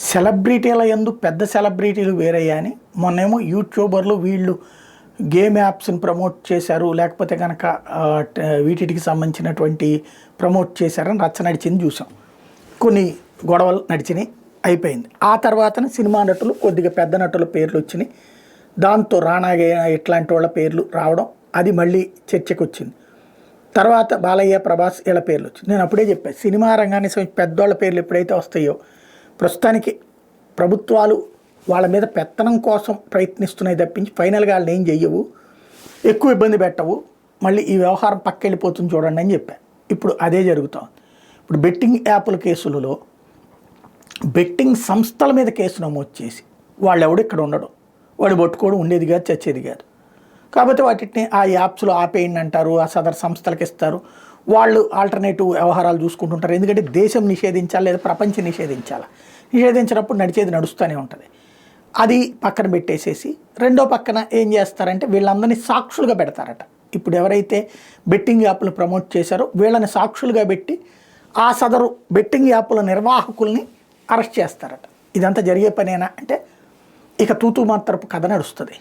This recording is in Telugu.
సెలబ్రిటీల యందు పెద్ద సెలబ్రిటీలు వేరయ్యా అని మొన్నేమో యూట్యూబర్లు వీళ్ళు గేమ్ యాప్స్ని ప్రమోట్ చేశారు, లేకపోతే కనుక వీటికి సంబంధించినటువంటి ప్రమోట్ చేశారని రచ్చ నడిచింది చూసాం. కొన్ని గొడవలు నడిచినాయి, అయిపోయింది. ఆ తర్వాతన సినిమా నటులు కొద్దిగా పెద్ద నటుల పేర్లు వచ్చినాయి. దాంతో రానా ఇట్లాంటి వాళ్ళ పేర్లు రావడం అది మళ్ళీ చర్చకు వచ్చింది. తర్వాత బాలయ్య, ప్రభాస్ వీళ్ళ పేర్లు వచ్చింది. నేను అప్పుడే చెప్పాను, సినిమా రంగానికి సంబంధించి పెద్దోళ్ళ పేర్లు ఎప్పుడైతే వస్తాయో ప్రస్తుతానికి ప్రభుత్వాలు వాళ్ళ మీద పెత్తనం కోసం ప్రయత్నిస్తున్నాయి తప్పించి ఫైనల్గా వాళ్ళని ఏం చెయ్యవు, ఎక్కువ ఇబ్బంది పెట్టవు, మళ్ళీ ఈ వ్యవహారం పక్కెళ్ళిపోతుంది చూడండి అని చెప్పాను. ఇప్పుడు అదే జరుగుతోంది. ఇప్పుడు బెట్టింగ్ యాప్ల కేసులలో బెట్టింగ్ సంస్థల మీద కేసు నమోదు చేసి వాళ్ళు ఎవడు ఇక్కడ ఉండడం, వాడు పట్టుకోవడం ఉండేది కాదు, చచ్చేది కాదు. కాబట్టి వాటిని ఆ యాప్స్లో ఆపేయండి అంటారు, ఆ సదరు సంస్థలకు ఇస్తారు, వాళ్ళు ఆల్టర్నేటివ్ వ్యవహారాలు చూసుకుంటుంటారు. ఎందుకంటే దేశం నిషేధించాలి లేదా ప్రపంచం నిషేధించాలి, నిషేధించినప్పుడు నడిచేది నడుస్తూనే ఉంటుంది. అది పక్కన పెట్టేసేసి రెండో పక్కన ఏం చేస్తారంటే వీళ్ళందరినీ సాక్షులుగా పెడతారట. ఇప్పుడు ఎవరైతే బెట్టింగ్ యాప్లు ప్రమోట్ చేశారో వీళ్ళని సాక్షులుగా పెట్టి ఆ సదరు బెట్టింగ్ యాప్ల నిర్వాహకుల్ని అరెస్ట్ చేస్తారట. ఇదంతా జరిగే పనేనా అంటే ఇక తూతూ మాత్రపు కథ నడుస్తుంది.